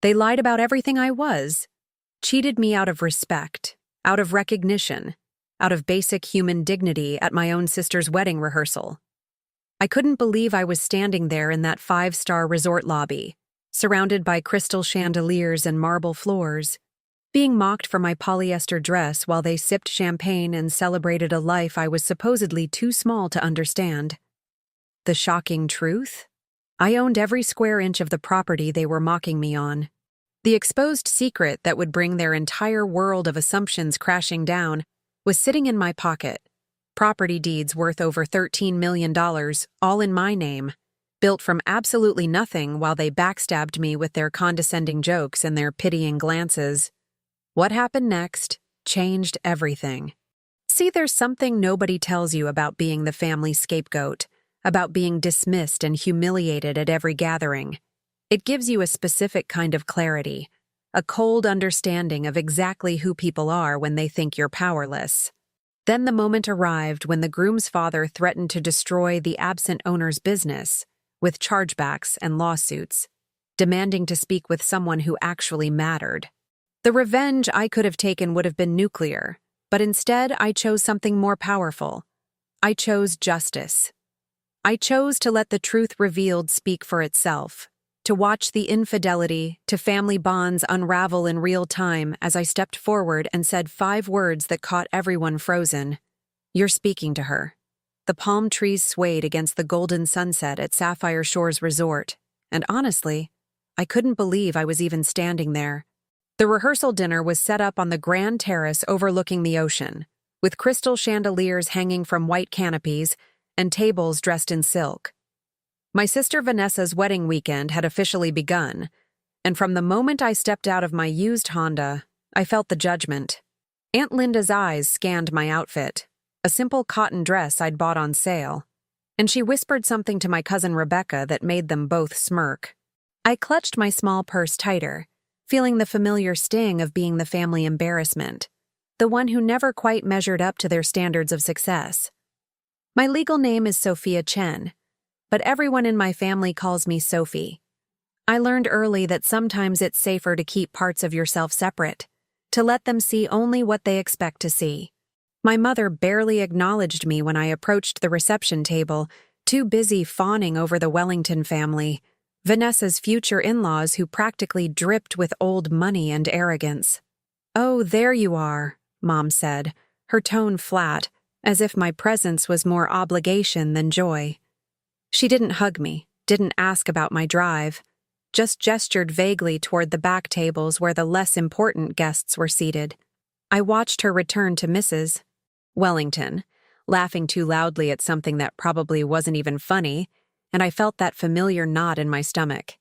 They lied about everything I was, cheated me out of respect, out of recognition, out of basic human dignity at my own sister's wedding rehearsal. I couldn't believe I was standing there in that five-star resort lobby, surrounded by crystal chandeliers and marble floors, being mocked for my polyester dress while they sipped champagne and celebrated a life I was supposedly too small to understand. The shocking truth? I owned every square inch of the property they were mocking me on. The exposed secret that would bring their entire world of assumptions crashing down was sitting in my pocket. Property deeds worth over $13 million, all in my name, built from absolutely nothing while they backstabbed me with their condescending jokes and their pitying glances. What happened next changed everything. See, there's something nobody tells you about being the family scapegoat, about being dismissed and humiliated at every gathering. It gives you a specific kind of clarity, a cold understanding of exactly who people are when they think you're powerless. Then the moment arrived when the groom's father threatened to destroy the absent owner's business with chargebacks and lawsuits, demanding to speak with someone who actually mattered. The revenge I could have taken would have been nuclear, but instead I chose something more powerful. I chose justice. I chose to let the truth revealed speak for itself, to watch the infidelity to family bonds unravel in real time as I stepped forward and said 5 words that caught everyone frozen. You're speaking to her. The palm trees swayed against the golden sunset at Sapphire Shores Resort, and honestly, I couldn't believe I was even standing there. The rehearsal dinner was set up on the grand terrace overlooking the ocean, with crystal chandeliers hanging from white canopies and tables dressed in silk. My sister Vanessa's wedding weekend had officially begun, and from the moment I stepped out of my used Honda, I felt the judgment. Aunt Linda's eyes scanned my outfit, a simple cotton dress I'd bought on sale, and she whispered something to my cousin Rebecca that made them both smirk. I clutched my small purse tighter, feeling the familiar sting of being the family embarrassment, the one who never quite measured up to their standards of success. My legal name is Sophia Chen, but everyone in my family calls me Sophie. I learned early that sometimes it's safer to keep parts of yourself separate, to let them see only what they expect to see. My mother barely acknowledged me when I approached the reception table, too busy fawning over the Wellington family, Vanessa's future in-laws who practically dripped with old money and arrogance. "Oh, there you are," Mom said, her tone flat, as if my presence was more obligation than joy. She didn't hug me, didn't ask about my drive, just gestured vaguely toward the back tables where the less important guests were seated. I watched her return to Mrs. Wellington, laughing too loudly at something that probably wasn't even funny, and I felt that familiar knot in my stomach.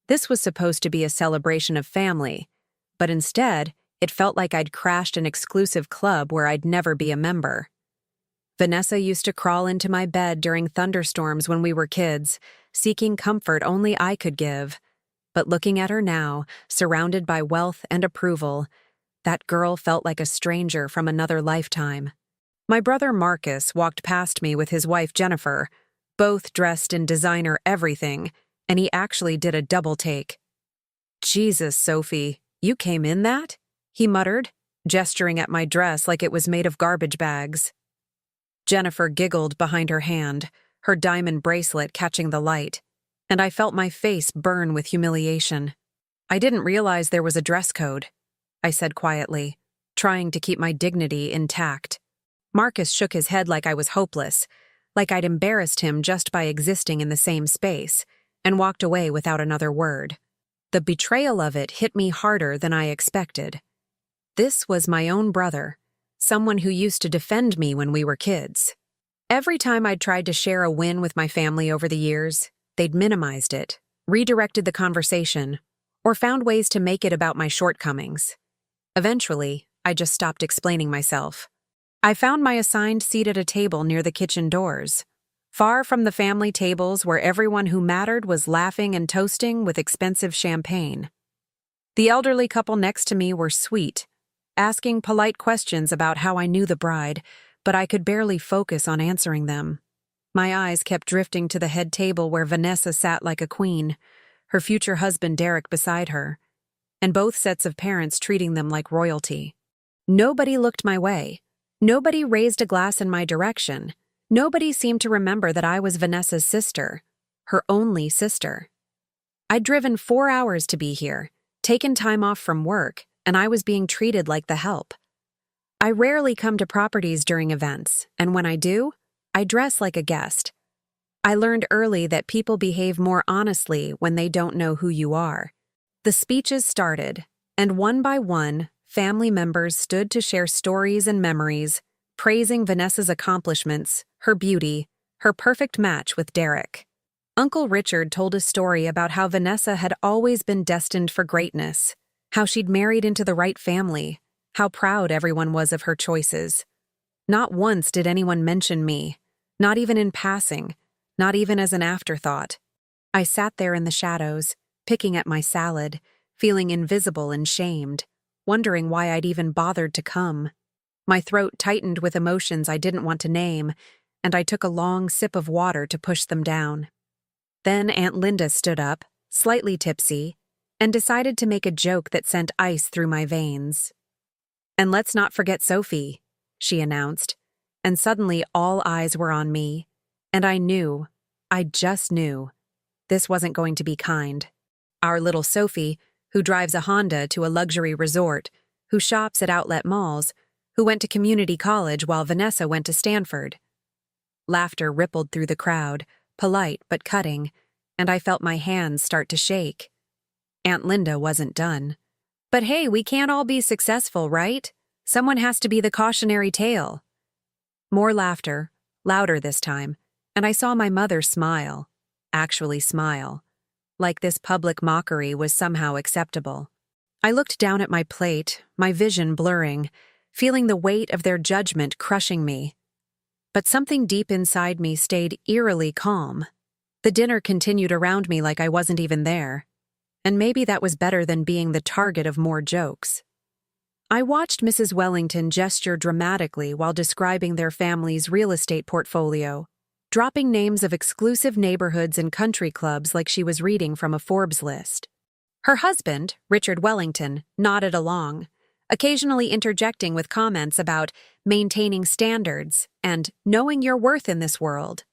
This was supposed to be a celebration of family, but instead, it felt like I'd crashed an exclusive club where I'd never be a member. Vanessa used to crawl into my bed during thunderstorms when we were kids, seeking comfort only I could give. But looking at her now, surrounded by wealth and approval, that girl felt like a stranger from another lifetime. My brother Marcus walked past me with his wife Jennifer, both dressed in designer everything, and he actually did a double take. "Jesus, Sophie, you came in that?" he muttered, gesturing at my dress like it was made of garbage bags. Jennifer giggled behind her hand, her diamond bracelet catching the light, and I felt my face burn with humiliation. "I didn't realize there was a dress code," I said quietly, trying to keep my dignity intact. Marcus shook his head like I was hopeless, like I'd embarrassed him just by existing in the same space, and walked away without another word. The betrayal of it hit me harder than I expected. This was my own brother, someone who used to defend me when we were kids. Every time I'd tried to share a win with my family over the years, they'd minimized it, redirected the conversation, or found ways to make it about my shortcomings. Eventually, I just stopped explaining myself. I found my assigned seat at a table near the kitchen doors, far from the family tables where everyone who mattered was laughing and toasting with expensive champagne. The elderly couple next to me were sweet, asking polite questions about how I knew the bride, but I could barely focus on answering them. My eyes kept drifting to the head table where Vanessa sat like a queen, her future husband Derek beside her, and both sets of parents treating them like royalty. Nobody looked my way. Nobody raised a glass in my direction. Nobody seemed to remember that I was Vanessa's sister, her only sister. I'd driven 4 hours to be here, taken time off from work, and I was being treated like the help. I rarely come to properties during events, and when I do, I dress like a guest. I learned early that people behave more honestly when they don't know who you are. The speeches started, and one by one, family members stood to share stories and memories, praising Vanessa's accomplishments, her beauty, her perfect match with Derek. Uncle Richard told a story about how Vanessa had always been destined for greatness, how she'd married into the right family, how proud everyone was of her choices. Not once did anyone mention me, not even in passing, not even as an afterthought. I sat there in the shadows, picking at my salad, feeling invisible and shamed, wondering why I'd even bothered to come. My throat tightened with emotions I didn't want to name, and I took a long sip of water to push them down. Then Aunt Linda stood up, slightly tipsy, and decided to make a joke that sent ice through my veins. "And let's not forget Sophie," she announced, and suddenly all eyes were on me, and I just knew, this wasn't going to be kind. Our little Sophie, who drives a Honda to a luxury resort, who shops at outlet malls, who went to community college while Vanessa went to Stanford. Laughter rippled through the crowd, polite but cutting, and I felt my hands start to shake. Aunt Linda wasn't done. "But hey, we can't all be successful, right? Someone has to be the cautionary tale." More laughter, louder this time, and I saw my mother smile, actually smile, like this public mockery was somehow acceptable. I looked down at my plate, my vision blurring, feeling the weight of their judgment crushing me. But something deep inside me stayed eerily calm. The dinner continued around me like I wasn't even there. And maybe that was better than being the target of more jokes. I watched Mrs. Wellington gesture dramatically while describing their family's real estate portfolio, dropping names of exclusive neighborhoods and country clubs like she was reading from a Forbes list. Her husband, Richard Wellington, nodded along, occasionally interjecting with comments about maintaining standards and knowing your worth in this world.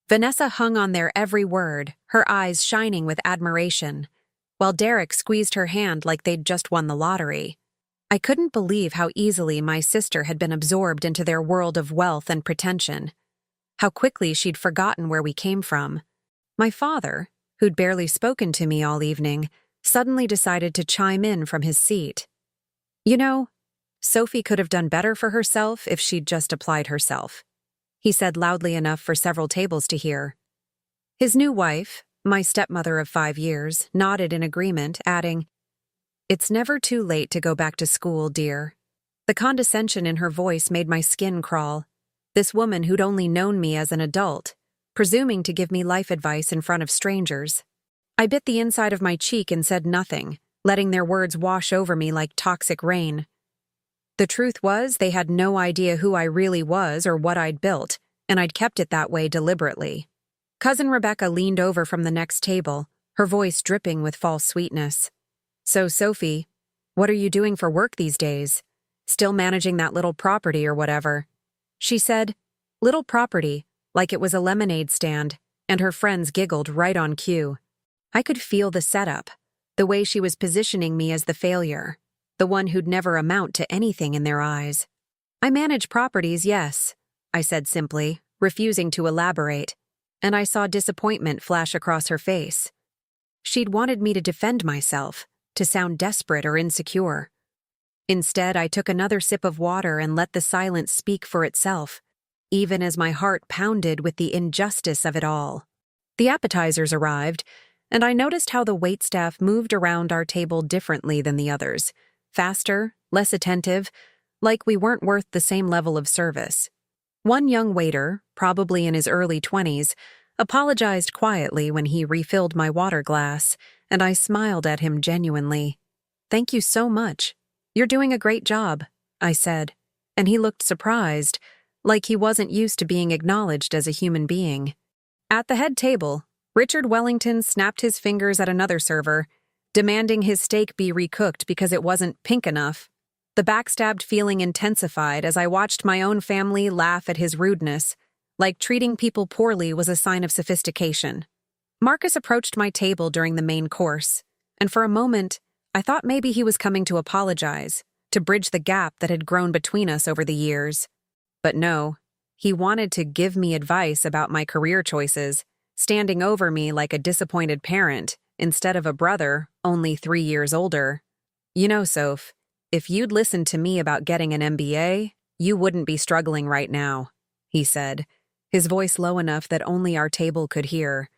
Vanessa hung on their every word, her eyes shining with admiration, while Derek squeezed her hand like they'd just won the lottery. I couldn't believe how easily my sister had been absorbed into their world of wealth and pretension, how quickly she'd forgotten where we came from. My father, who'd barely spoken to me all evening, suddenly decided to chime in from his seat. "You know, Sophie could have done better for herself if she'd just applied herself," he said loudly enough for several tables to hear. His new wife, my stepmother of 5 years, nodded in agreement, adding, "It's never too late to go back to school, dear." The condescension in her voice made my skin crawl. This woman who'd only known me as an adult, presuming to give me life advice in front of strangers. I bit the inside of my cheek and said nothing, letting their words wash over me like toxic rain. The truth was, they had no idea who I really was or what I'd built, and I'd kept it that way deliberately. Cousin Rebecca leaned over from the next table, her voice dripping with false sweetness. "So, Sophie, what are you doing for work these days? Still managing that little property or whatever?" She said, "Little property," like it was a lemonade stand, and her friends giggled right on cue. I could feel the setup, the way she was positioning me as the failure, the one who'd never amount to anything in their eyes. "I manage properties, yes," I said simply, refusing to elaborate, and I saw disappointment flash across her face. She'd wanted me to defend myself, to sound desperate or insecure. Instead, I took another sip of water and let the silence speak for itself, even as my heart pounded with the injustice of it all. The appetizers arrived, and I noticed how the waitstaff moved around our table differently than the others, faster, less attentive, like we weren't worth the same level of service. One young waiter, probably in his early 20s, apologized quietly when he refilled my water glass, and I smiled at him genuinely. "Thank you so much. You're doing a great job," I said, and he looked surprised, like he wasn't used to being acknowledged as a human being. At the head table, Richard Wellington snapped his fingers at another server, demanding his steak be recooked because it wasn't pink enough. The backstabbed feeling intensified as I watched my own family laugh at his rudeness, like treating people poorly was a sign of sophistication. Marcus approached my table during the main course, and for a moment, I thought maybe he was coming to apologize, to bridge the gap that had grown between us over the years. But no, he wanted to give me advice about my career choices, standing over me like a disappointed parent instead of a brother only 3 years older. You know, Soph, if you'd listened to me about getting an MBA, you wouldn't be struggling right now, he said, his voice low enough that only our table could hear.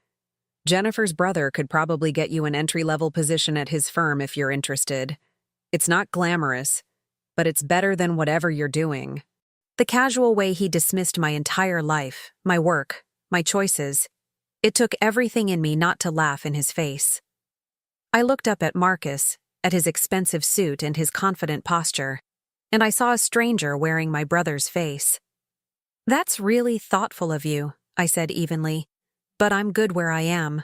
Jennifer's brother could probably get you an entry-level position at his firm if you're interested. It's not glamorous, but it's better than whatever you're doing. The casual way he dismissed my entire life, my work, my choices. It took everything in me not to laugh in his face. I looked up at Marcus, at his expensive suit and his confident posture, and I saw a stranger wearing my brother's face. "That's really thoughtful of you," I said evenly, "but I'm good where I am."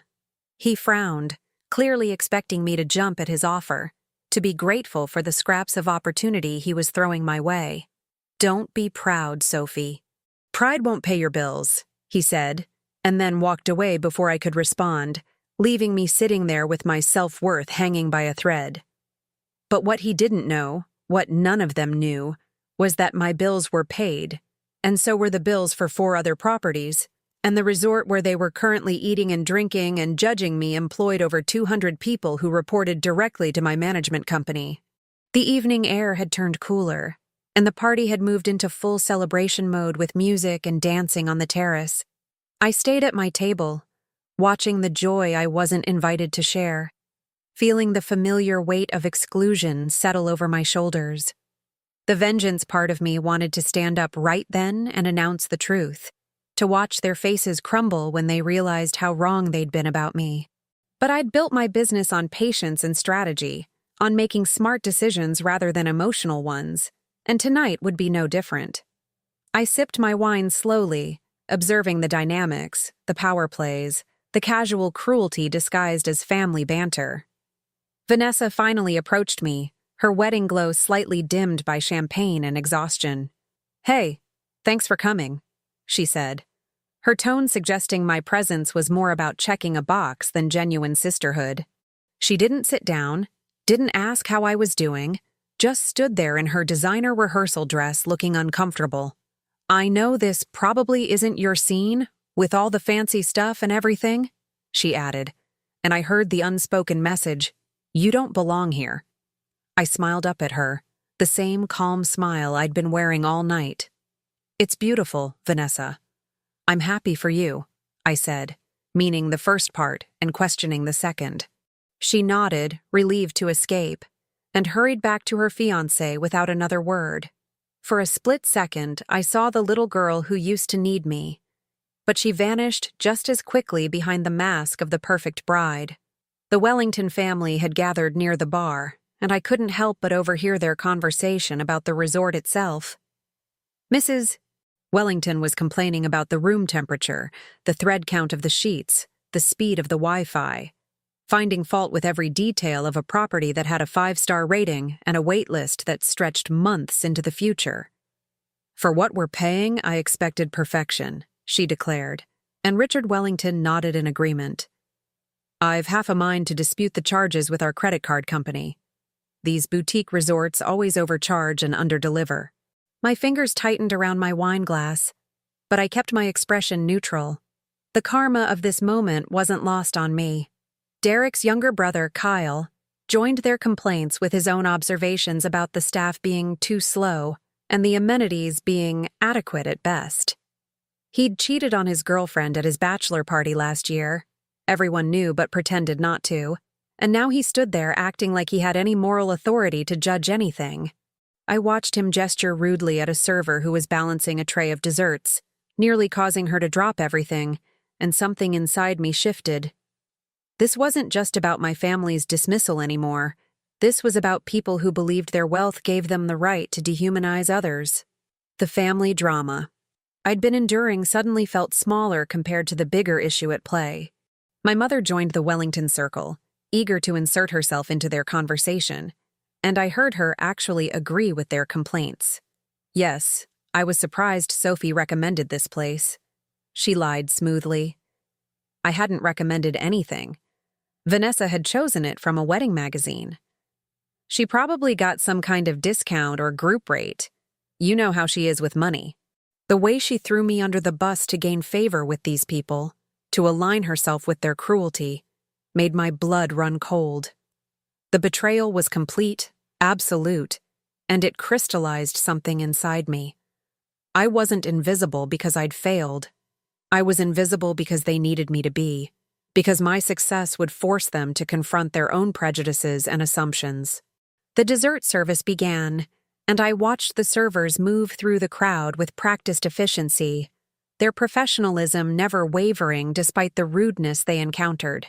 He frowned, clearly expecting me to jump at his offer, to be grateful for the scraps of opportunity he was throwing my way. "Don't be proud, Sophie. Pride won't pay your bills," he said, and then walked away before I could respond, leaving me sitting there with my self-worth hanging by a thread. But what he didn't know, what none of them knew, was that my bills were paid, and so were the bills for 4 other properties, and the resort where they were currently eating and drinking and judging me employed over 200 people who reported directly to my management company. The evening air had turned cooler, and the party had moved into full celebration mode with music and dancing on the terrace. I stayed at my table, watching the joy I wasn't invited to share, feeling the familiar weight of exclusion settle over my shoulders. The vengeance part of me wanted to stand up right then and announce the truth, to watch their faces crumble when they realized how wrong they'd been about me. But I'd built my business on patience and strategy, on making smart decisions rather than emotional ones, and tonight would be no different. I sipped my wine slowly, observing the dynamics, the power plays, the casual cruelty disguised as family banter. Vanessa finally approached me, her wedding glow slightly dimmed by champagne and exhaustion. "Hey, thanks for coming," she said, her tone suggesting my presence was more about checking a box than genuine sisterhood. She didn't sit down, didn't ask how I was doing, just stood there in her designer rehearsal dress looking uncomfortable. "I know this probably isn't your scene, with all the fancy stuff and everything," she added, and I heard the unspoken message, "You don't belong here." I smiled up at her, the same calm smile I'd been wearing all night. "It's beautiful, Vanessa. I'm happy for you," I said, meaning the first part and questioning the second. She nodded, relieved to escape, and hurried back to her fiancé without another word. For a split second, I saw the little girl who used to need me, but she vanished just as quickly behind the mask of the perfect bride. The Wellington family had gathered near the bar, and I couldn't help but overhear their conversation about the resort itself. Mrs. Wellington was complaining about the room temperature, the thread count of the sheets, the speed of the Wi-Fi, finding fault with every detail of a property that had a 5-star rating and a wait list that stretched months into the future. "For what we're paying, I expected perfection," she declared, and Richard Wellington nodded in agreement. "I've half a mind to dispute the charges with our credit card company. These boutique resorts always overcharge and underdeliver." My fingers tightened around my wine glass, but I kept my expression neutral. The karma of this moment wasn't lost on me. Derek's younger brother, Kyle, joined their complaints with his own observations about the staff being too slow and the amenities being adequate at best. He'd cheated on his girlfriend at his bachelor party last year. Everyone knew but pretended not to, and now he stood there acting like he had any moral authority to judge anything. I watched him gesture rudely at a server who was balancing a tray of desserts, nearly causing her to drop everything, and something inside me shifted. This wasn't just about my family's dismissal anymore. This was about people who believed their wealth gave them the right to dehumanize others. The family drama I'd been enduring suddenly felt smaller compared to the bigger issue at play. My mother joined the Wellington circle, eager to insert herself into their conversation, and I heard her actually agree with their complaints. Yes, I was surprised Sophie recommended this place. She lied smoothly. I hadn't recommended anything. Vanessa had chosen it from a wedding magazine. She probably got some kind of discount or group rate. You know how she is with money. The way she threw me under the bus to gain favor with these people, to align herself with their cruelty, made my blood run cold. The betrayal was complete, absolute, and it crystallized something inside me. I wasn't invisible because I'd failed. I was invisible because they needed me to be, because my success would force them to confront their own prejudices and assumptions. The dessert service began, and I watched the servers move through the crowd with practiced efficiency, their professionalism never wavering despite the rudeness they encountered.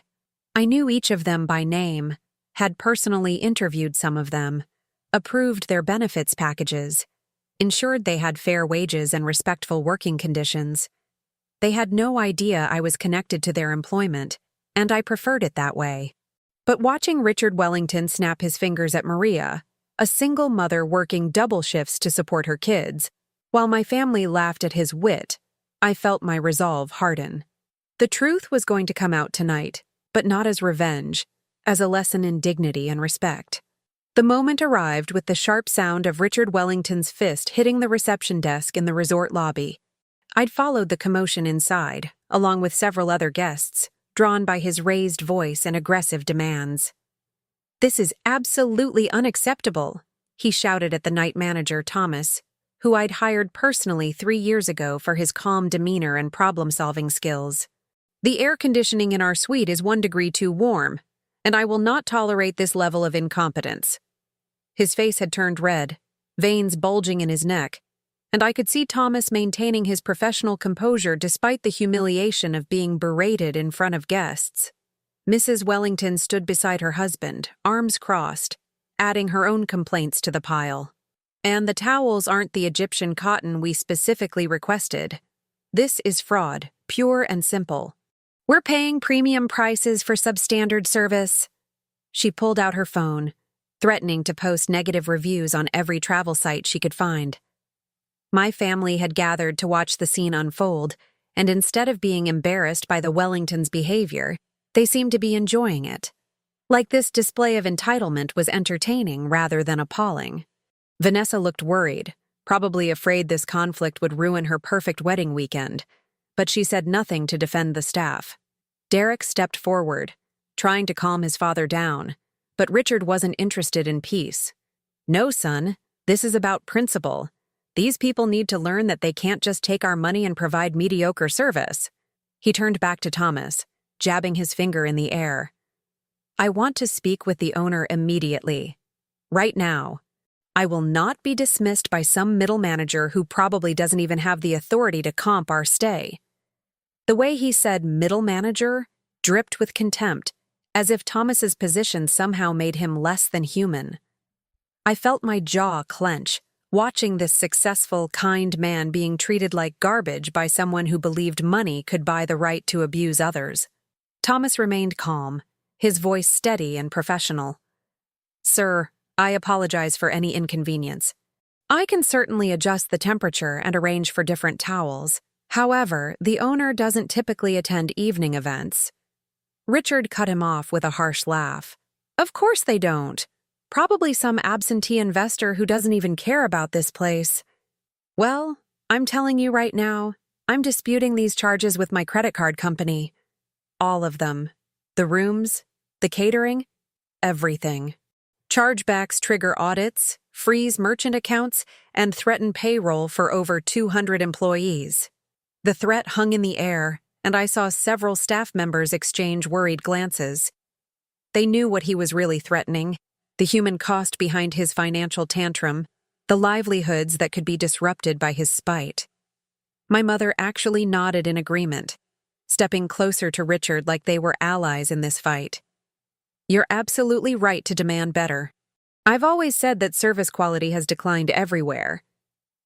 I knew each of them by name, had personally interviewed some of them, approved their benefits packages, ensured they had fair wages and respectful working conditions. They had no idea I was connected to their employment, and I preferred it that way. But watching Richard Wellington snap his fingers at Maria, a single mother working double shifts to support her kids, while my family laughed at his wit, I felt my resolve harden. The truth was going to come out tonight, but not as revenge, as a lesson in dignity and respect. The moment arrived with the sharp sound of Richard Wellington's fist hitting the reception desk in the resort lobby. I'd followed the commotion inside, along with several other guests, drawn by his raised voice and aggressive demands. "This is absolutely unacceptable," he shouted at the night manager, Thomas, who I'd hired personally 3 years ago for his calm demeanor and problem-solving skills. "The air conditioning in our suite is 1 degree too warm, and I will not tolerate this level of incompetence." His face had turned red, veins bulging in his neck, and I could see Thomas maintaining his professional composure despite the humiliation of being berated in front of guests. Mrs. Wellington stood beside her husband, arms crossed, adding her own complaints to the pile. "And the towels aren't the Egyptian cotton we specifically requested. This is fraud, pure and simple. We're paying premium prices for substandard service." She pulled out her phone, threatening to post negative reviews on every travel site she could find. My family had gathered to watch the scene unfold, and instead of being embarrassed by the Wellingtons' behavior, they seemed to be enjoying it. Like this display of entitlement was entertaining rather than appalling. Vanessa looked worried, probably afraid this conflict would ruin her perfect wedding weekend, but she said nothing to defend the staff. Derek stepped forward, trying to calm his father down, but Richard wasn't interested in peace. "No, son, this is about principle. These people need to learn that they can't just take our money and provide mediocre service." He turned back to Thomas, jabbing his finger in the air. "I want to speak with the owner immediately. Right now. I will not be dismissed by some middle manager who probably doesn't even have the authority to comp our stay." The way he said "middle manager" dripped with contempt, as if Thomas's position somehow made him less than human. I felt my jaw clench, watching this successful, kind man being treated like garbage by someone who believed money could buy the right to abuse others. Thomas remained calm, his voice steady and professional. "Sir, I apologize for any inconvenience. I can certainly adjust the temperature and arrange for different towels. However, the owner doesn't typically attend evening events." Richard cut him off with a harsh laugh. "Of course they don't. Probably some absentee investor who doesn't even care about this place." "Well, I'm telling you right now, I'm disputing these charges with my credit card company. All of them. The rooms, the catering, everything. Chargebacks trigger audits, freeze merchant accounts, and threaten payroll for over 200 employees." The threat hung in the air, and I saw several staff members exchange worried glances. They knew what he was really threatening: the human cost behind his financial tantrum, the livelihoods that could be disrupted by his spite. My mother actually nodded in agreement, stepping closer to Richard like they were allies in this fight. "You're absolutely right to demand better. I've always said that service quality has declined everywhere."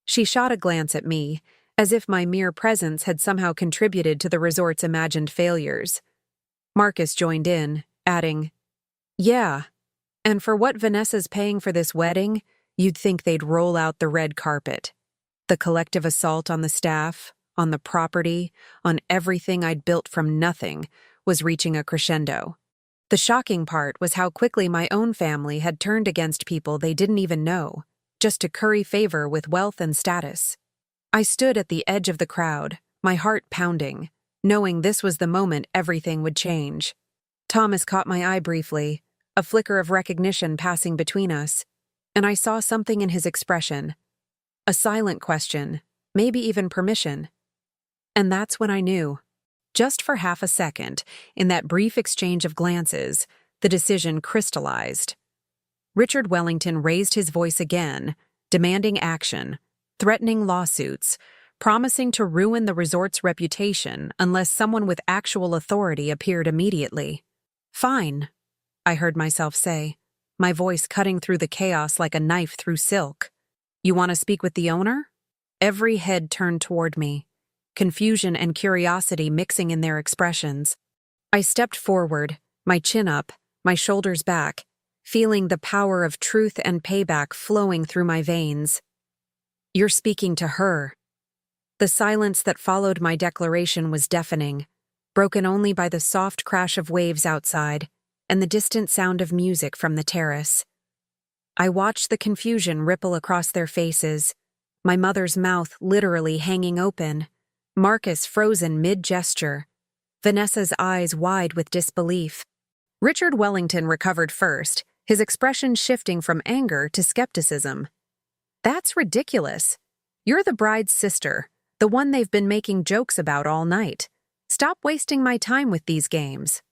She shot a glance at me, as if my mere presence had somehow contributed to the resort's imagined failures. Marcus joined in, adding, "Yeah, and for what Vanessa's paying for this wedding, you'd think they'd roll out the red carpet. The collective assault on the staff, on the property, on everything I'd built from nothing, was reaching a crescendo. The shocking part was how quickly my own family had turned against people they didn't even know, just to curry favor with wealth and status. I stood at the edge of the crowd, my heart pounding, knowing this was the moment everything would change. Thomas caught my eye briefly, a flicker of recognition passing between us, and I saw something in his expression. A silent question, maybe even permission. And that's when I knew. Just for half a second, in that brief exchange of glances, the decision crystallized. Richard Wellington raised his voice again, demanding action, threatening lawsuits, promising to ruin the resort's reputation unless someone with actual authority appeared immediately. "Fine," I heard myself say, my voice cutting through the chaos like a knife through silk. "You want to speak with the owner?" Every head turned toward me, confusion and curiosity mixing in their expressions. I stepped forward, my chin up, my shoulders back, feeling the power of truth and payback flowing through my veins. "You're speaking to her." The silence that followed my declaration was deafening, broken only by the soft crash of waves outside and the distant sound of music from the terrace. I watched the confusion ripple across their faces, my mother's mouth literally hanging open, Marcus frozen mid-gesture, Vanessa's eyes wide with disbelief. Richard Wellington recovered first, his expression shifting from anger to skepticism. "That's ridiculous. You're the bride's sister, the one they've been making jokes about all night. Stop wasting my time with these games."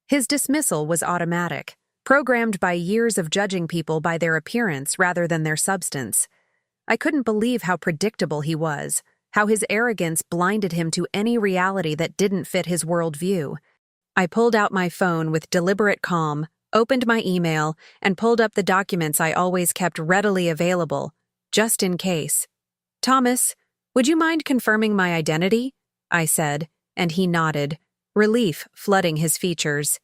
His dismissal was automatic, programmed by years of judging people by their appearance rather than their substance. I couldn't believe how predictable he was, how his arrogance blinded him to any reality that didn't fit his worldview. I pulled out my phone with deliberate calm, opened my email, and pulled up the documents I always kept readily available, just in case. "Thomas, would you mind confirming my identity?" I said, and he nodded, relief flooding his features.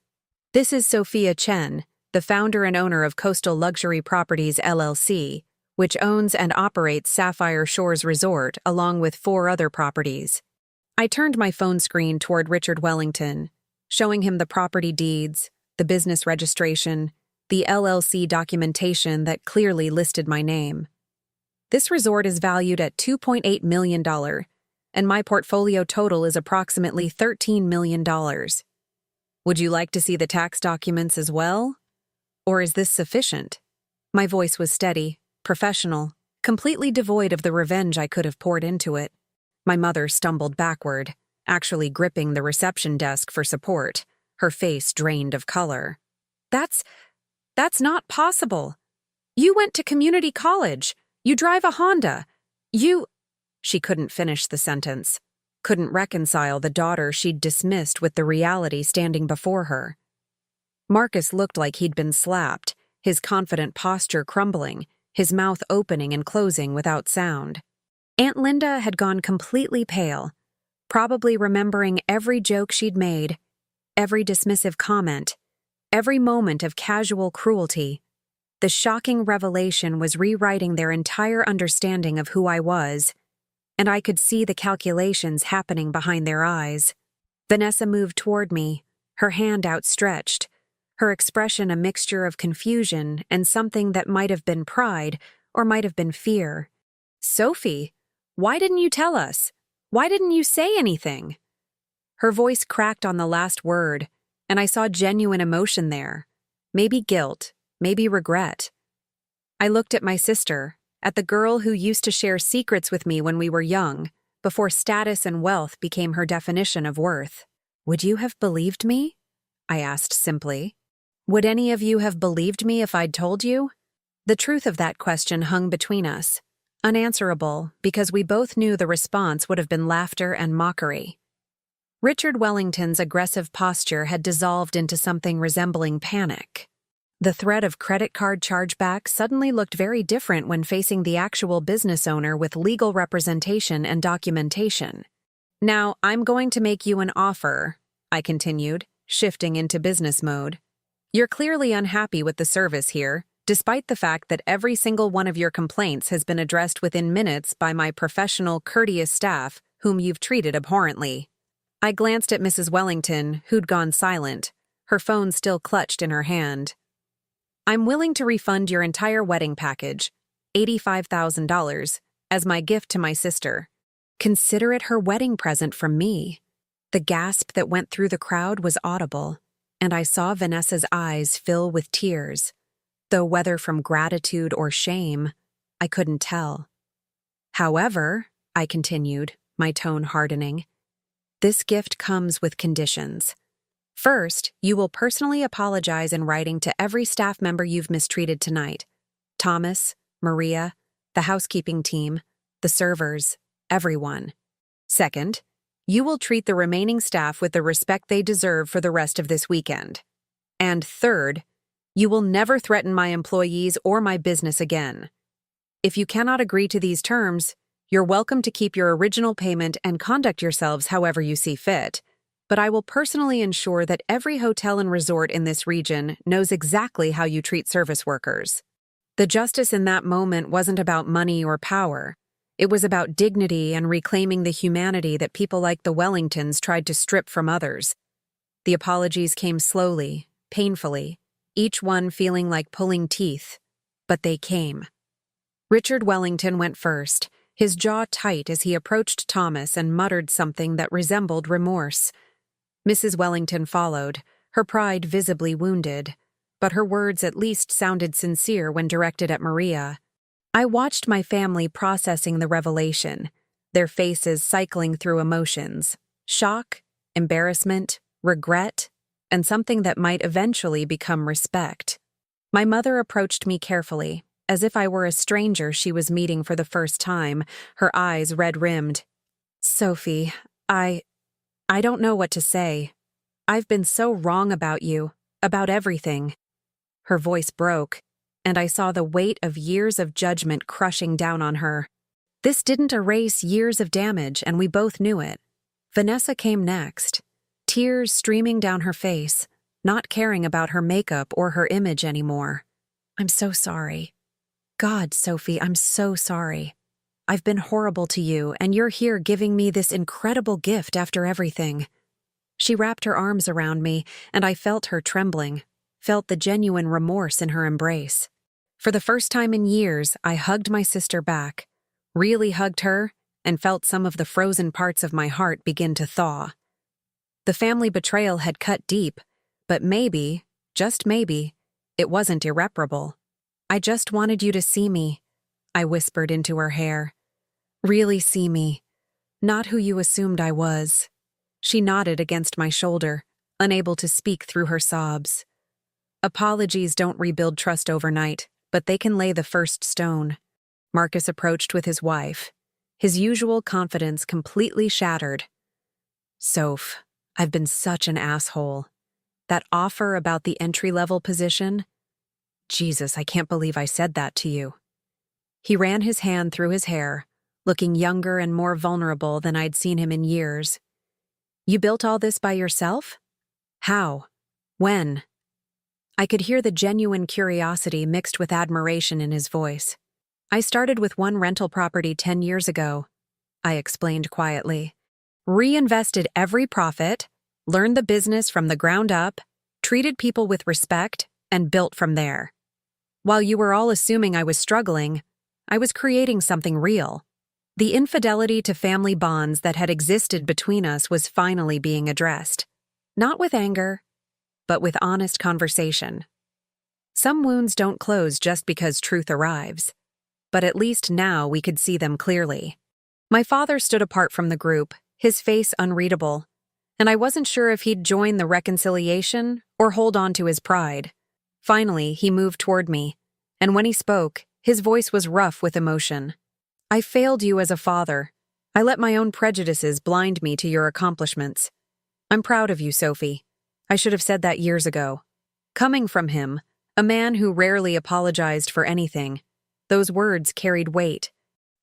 "This is Sophia Chen, the founder and owner of Coastal Luxury Properties LLC, which owns and operates Sapphire Shores Resort along with 4 other properties." I turned my phone screen toward Richard Wellington, showing him the property deeds, the business registration, the LLC documentation that clearly listed my name. "This resort is valued at $2.8 million, and my portfolio total is approximately $13 million. Would you like to see the tax documents as well? Or is this sufficient?" My voice was steady, professional, completely devoid of the revenge I could have poured into it. My mother stumbled backward, actually gripping the reception desk for support, her face drained of color. That's not possible. You went to community college. You drive a Honda. She couldn't finish the sentence, couldn't reconcile the daughter she'd dismissed with the reality standing before her. Marcus looked like he'd been slapped, his confident posture crumbling, his mouth opening and closing without sound. Aunt Linda had gone completely pale, probably remembering every joke she'd made, every dismissive comment, every moment of casual cruelty. The shocking revelation was rewriting their entire understanding of who I was, and I could see the calculations happening behind their eyes. Vanessa moved toward me, her hand outstretched, her expression a mixture of confusion and something that might have been pride or might have been fear. "Sophie, why didn't you tell us? Why didn't you say anything?" Her voice cracked on the last word, and I saw genuine emotion there. Maybe guilt, maybe regret. I looked at my sister, at the girl who used to share secrets with me when we were young, before status and wealth became her definition of worth. "Would you have believed me?" I asked simply. "Would any of you have believed me if I'd told you?" The truth of that question hung between us, unanswerable because we both knew the response would have been laughter and mockery. Richard Wellington's aggressive posture had dissolved into something resembling panic. The threat of credit card chargebacks suddenly looked very different when facing the actual business owner with legal representation and documentation. "Now, I'm going to make you an offer," I continued, shifting into business mode. "You're clearly unhappy with the service here, despite the fact that every single one of your complaints has been addressed within minutes by my professional, courteous staff, whom you've treated abhorrently." I glanced at Mrs. Wellington, who'd gone silent, her phone still clutched in her hand. "I'm willing to refund your entire wedding package, $85,000, as my gift to my sister. Consider it her wedding present from me." The gasp that went through the crowd was audible, and I saw Vanessa's eyes fill with tears, though whether from gratitude or shame, I couldn't tell. "However," I continued, my tone hardening, "this gift comes with conditions. First, you will personally apologize in writing to every staff member you've mistreated tonight. Thomas, Maria, the housekeeping team, the servers, everyone. Second, you will treat the remaining staff with the respect they deserve for the rest of this weekend. And third, you will never threaten my employees or my business again. If you cannot agree to these terms, you're welcome to keep your original payment and conduct yourselves however you see fit, but I will personally ensure that every hotel and resort in this region knows exactly how you treat service workers." The justice in that moment wasn't about money or power. It was about dignity and reclaiming the humanity that people like the Wellingtons tried to strip from others. The apologies came slowly, painfully, each one feeling like pulling teeth, but they came. Richard Wellington went first, his jaw tight as he approached Thomas and muttered something that resembled remorse. Mrs. Wellington followed, her pride visibly wounded, but her words at least sounded sincere when directed at Maria. I watched my family processing the revelation, their faces cycling through emotions: shock, embarrassment, regret, and something that might eventually become respect. My mother approached me carefully, as if I were a stranger she was meeting for the first time, her eyes red-rimmed. "Sophie, I don't know what to say. I've been so wrong about you, about everything." Her voice broke, and I saw the weight of years of judgment crushing down on her. This didn't erase years of damage, and we both knew it. Vanessa came next, tears streaming down her face, not caring about her makeup or her image anymore. "I'm so sorry. God, Sophie, I'm so sorry. I've been horrible to you, and you're here giving me this incredible gift after everything." She wrapped her arms around me, and I felt her trembling, felt the genuine remorse in her embrace. For the first time in years, I hugged my sister back, really hugged her, and felt some of the frozen parts of my heart begin to thaw. The family betrayal had cut deep, but maybe, just maybe, it wasn't irreparable. "I just wanted you to see me," I whispered into her hair. "Really see me, not who you assumed I was." She nodded against my shoulder, unable to speak through her sobs. "Apologies don't rebuild trust overnight, but they can lay the first stone." Marcus approached with his wife, his usual confidence completely shattered. "Soph, I've been such an asshole. That offer about the entry-level position? Jesus, I can't believe I said that to you." He ran his hand through his hair, looking younger and more vulnerable than I'd seen him in years. "You built all this by yourself? How? When?" I could hear the genuine curiosity mixed with admiration in his voice. "I started with one rental property 10 years ago," I explained quietly. "Reinvested every profit, learned the business from the ground up, treated people with respect, and built from there. While you were all assuming I was struggling, I was creating something real. The infidelity to family bonds that had existed between us was finally being addressed. Not with anger, but with honest conversation. Some wounds don't close just because truth arrives, but at least now we could see them clearly." My father stood apart from the group, his face unreadable, and I wasn't sure if he'd join the reconciliation or hold on to his pride. Finally, he moved toward me, and when he spoke, his voice was rough with emotion. "I failed you as a father. I let my own prejudices blind me to your accomplishments. I'm proud of you, Sophie. I should have said that years ago." Coming from him, a man who rarely apologized for anything, those words carried weight.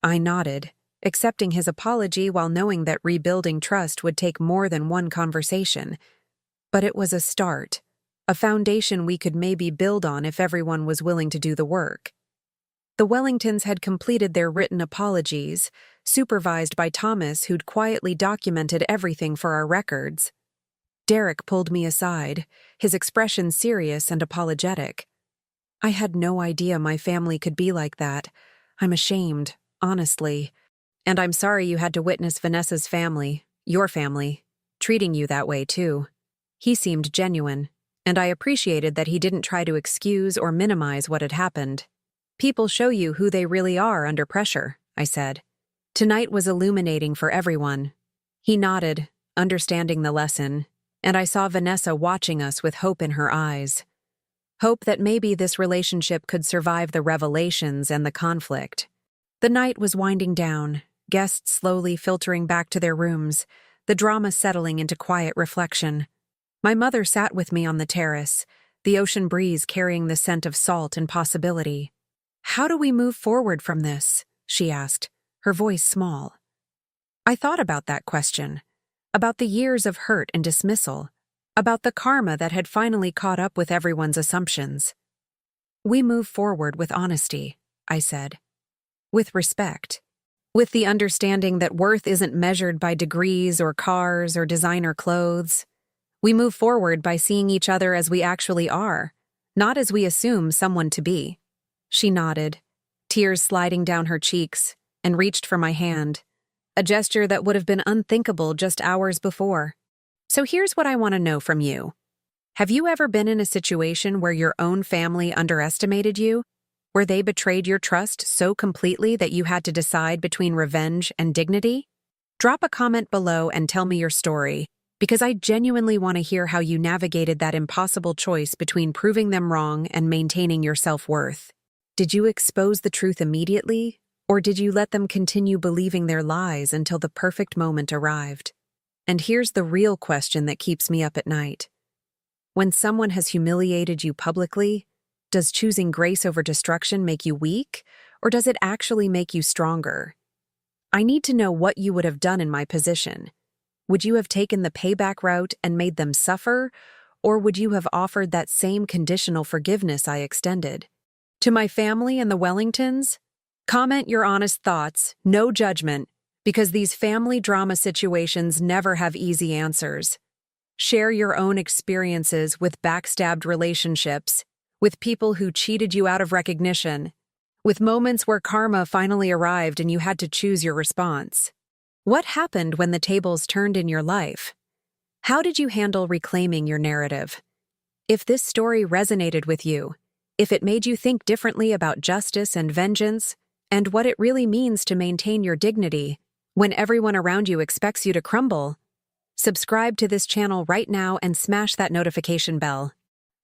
I nodded, accepting his apology while knowing that rebuilding trust would take more than one conversation. But it was a start, a foundation we could maybe build on if everyone was willing to do the work. The Wellingtons had completed their written apologies, supervised by Thomas, who'd quietly documented everything for our records. Derek pulled me aside, his expression serious and apologetic. I had no idea my family could be like that. I'm ashamed, honestly. And I'm sorry you had to witness Vanessa's family, your family, treating you that way too. He seemed genuine, and I appreciated that he didn't try to excuse or minimize what had happened. People show you who they really are under pressure, I said. Tonight was illuminating for everyone. He nodded, understanding the lesson, and I saw Vanessa watching us with hope in her eyes. Hope that maybe this relationship could survive the revelations and the conflict. The night was winding down, guests slowly filtering back to their rooms, the drama settling into quiet reflection. My mother sat with me on the terrace, the ocean breeze carrying the scent of salt and possibility. "How do we move forward from this?" she asked, her voice small. I thought about that question, about the years of hurt and dismissal, about the karma that had finally caught up with everyone's assumptions. "We move forward with honesty," I said. "With respect. With the understanding that worth isn't measured by degrees or cars or designer clothes. We move forward by seeing each other as we actually are, not as we assume someone to be." She nodded, tears sliding down her cheeks, and reached for my hand, a gesture that would have been unthinkable just hours before. "So here's what I want to know from you. Have you ever been in a situation where your own family underestimated you, where they betrayed your trust so completely that you had to decide between revenge and dignity? Drop a comment below and tell me your story, because I genuinely want to hear how you navigated that impossible choice between proving them wrong and maintaining your self-worth. Did you expose the truth immediately, or did you let them continue believing their lies until the perfect moment arrived? And here's the real question that keeps me up at night. When someone has humiliated you publicly, does choosing grace over destruction make you weak, or does it actually make you stronger? I need to know what you would have done in my position. Would you have taken the payback route and made them suffer, or would you have offered that same conditional forgiveness I extended? To my family and the Wellingtons, comment your honest thoughts, no judgment, because these family drama situations never have easy answers. Share your own experiences with backstabbed relationships, with people who cheated you out of recognition, with moments where karma finally arrived and you had to choose your response. What happened when the tables turned in your life? How did you handle reclaiming your narrative? If this story resonated with you, if it made you think differently about justice and vengeance, and what it really means to maintain your dignity when everyone around you expects you to crumble, subscribe to this channel right now and smash that notification bell.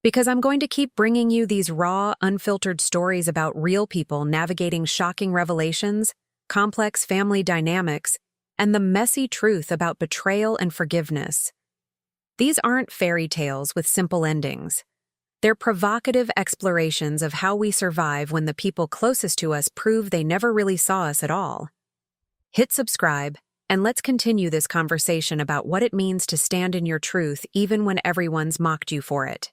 Because I'm going to keep bringing you these raw, unfiltered stories about real people navigating shocking revelations, complex family dynamics, and the messy truth about betrayal and forgiveness. These aren't fairy tales with simple endings. They're provocative explorations of how we survive when the people closest to us prove they never really saw us at all. Hit subscribe, and let's continue this conversation about what it means to stand in your truth even when everyone's mocked you for it.